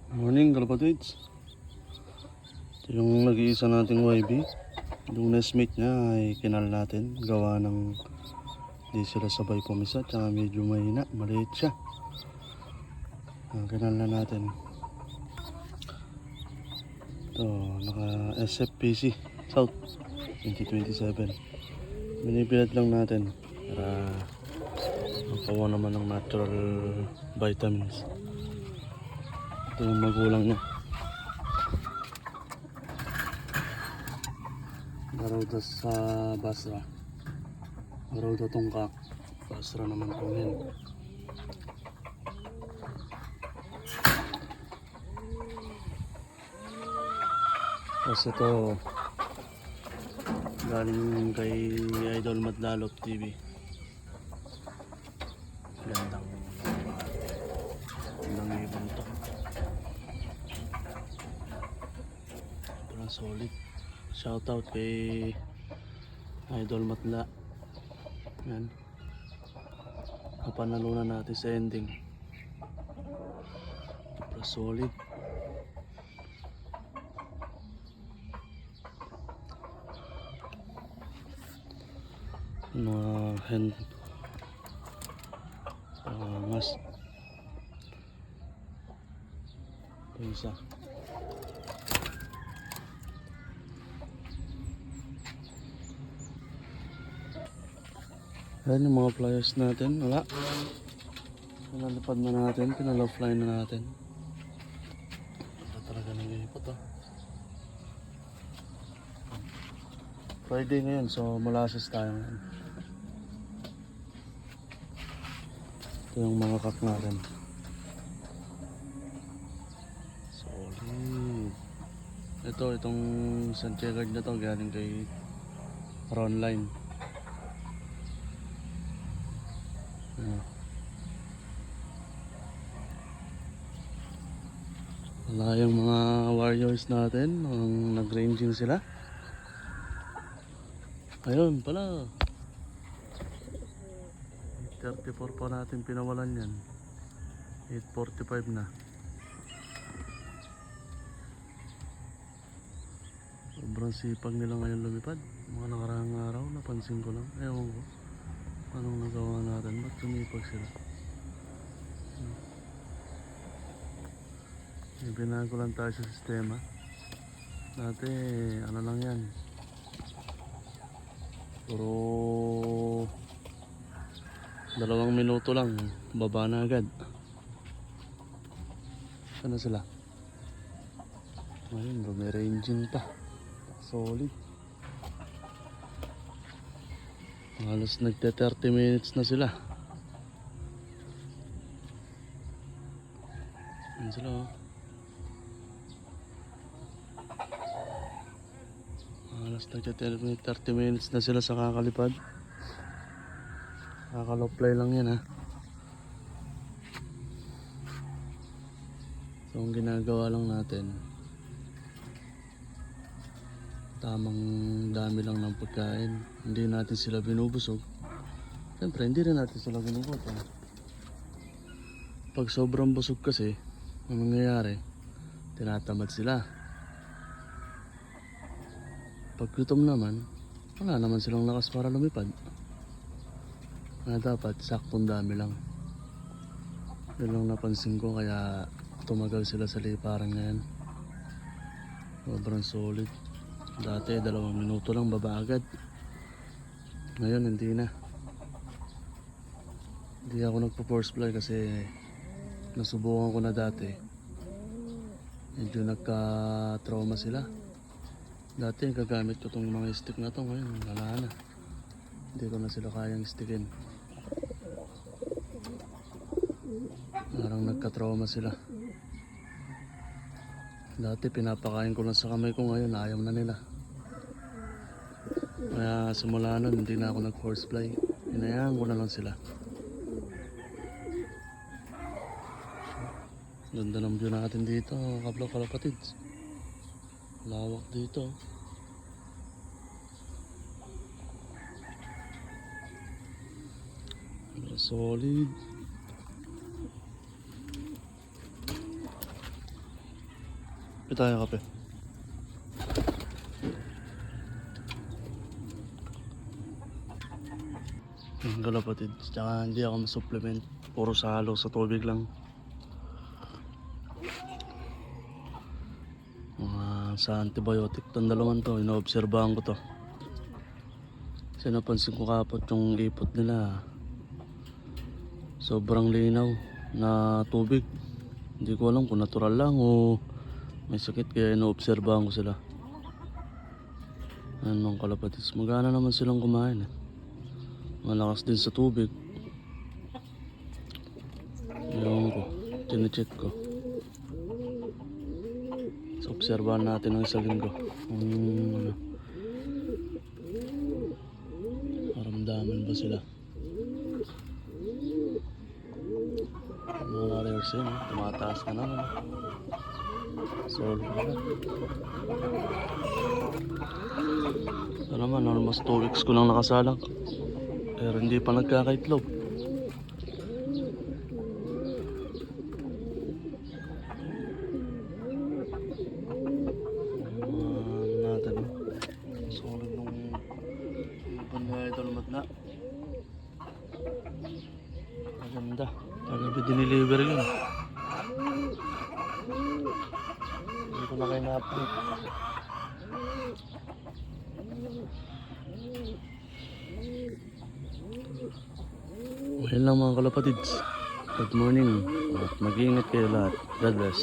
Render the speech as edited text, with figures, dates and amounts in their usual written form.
Morning kalapatids. Ito yung nag-iisa nating YB. Yung nestmate niya ay kinal natin. Gawa ng di sila sabay pumisa. Tsaka medyo mahina. Maliit siya. Kinal na natin. Ito naka SFPC South 2027. Binibilad lang natin para makawa naman ng natural vitamins. Ito yung magulang niya. Garuda sa Basra. Garuda Tungkak. Basra naman kunin. Tapos ito galing kay Idol Madlalop TV. Gandang ibon to. Parang solid. Shoutout kay Idol Matla. Yan. Napanalunan natin sa ending. Parang solid. Mga hand mas ito isa. Ayan yung mga flyers natin. Wala. Pinalipad na natin. Pinalofly na natin. Ito talaga nag-iipot oh. Friday ngayon, so molasses tayo ngayon. Ito yung mga kak natin. Solid. Itong Santiago na to galing kay Ronline. Wala yung mga warriors natin ang nag-ranging sila. Ayun pala 34 pa natin pinawalan yan. 8:45 na. Sobrang sipag nila ngayon lumipad. Mga nakaraang araw napansin ko lang. Ewan ko anong nagawa natin, ba't lumipag sila. Binago lang tayo sa sistema. Dati ano lang yan, puro 2 minuto lang baba na agad. Ano sila? Ayun, may ranging pa. Solid. Halos nagte 30 minutes na sila. Ayun sila oh. Halos nagte 30 minutes na sila sa kakalipad. Kakaloplay lang yan ha. So ang ginagawa lang natin, tamang dami lang ng pagkain. Hindi natin sila binubusog. Siyempre hindi rin natin sila ginugutom. Pag sobrang busog kasi, ang nangyayari, tinatamad sila. Pag gutom naman, wala naman silang lakas para lumipad. Kaya dapat saktong dami lang. Yun lang napansin ko, kaya tumagal sila sa liparan ngayon. Sobrang solid. Dati 2 minuto lang baba agad. Ngayon hindi na. Hindi ako nagpo-force fly kasi nasubukan ko na dati. Medyo nagka-trauma sila. Dati gagamit ko tong mga stick na to, ngayon wala na. Hindi ko na sila kayang stickin. Parang nagka-trauma sila. Dati pinapakain ko lang sa kamay ko, ngayon ayaw na nila. Kaya simula nun hindi na ako nag-force fly. Hinayaan ko na lang sila. Ganda ng view natin dito, kalapatids. Lawak dito. Solid. Kape tayo, kape. Yung kalapatid. Tsaka hindi ako masupplement. Puro salo sa tubig lang. Mga sa antibiotic. Itong dalawang to, inoobserbahan ko to. Kasi napansin ko kapot yung ipot nila. Sobrang linaw na tubig. Hindi ko alam kung natural lang o may sakit, kaya inoobserbahan ko sila. Ayan mga kalapatids, magana naman silang kumain eh. Malakas din sa tubig. Ewan ko, chinecheck ko. So, obserbahan natin ng isang linggo kung ano, maramdaman ba sila. Mga warriors yun, tumataas ka naman. Solve ka na. Ito naman, almost 2 weeks ko lang nakasalang. Pero hindi pa nagkakaitlog. Ano natin, no? Solid nung panay talmat na. Maganda. Talaga diniliver yun. Hindi ko na kayo na-update. Well lang mga kalapatids. Good morning. At mag-iingat kayo lahat. God bless.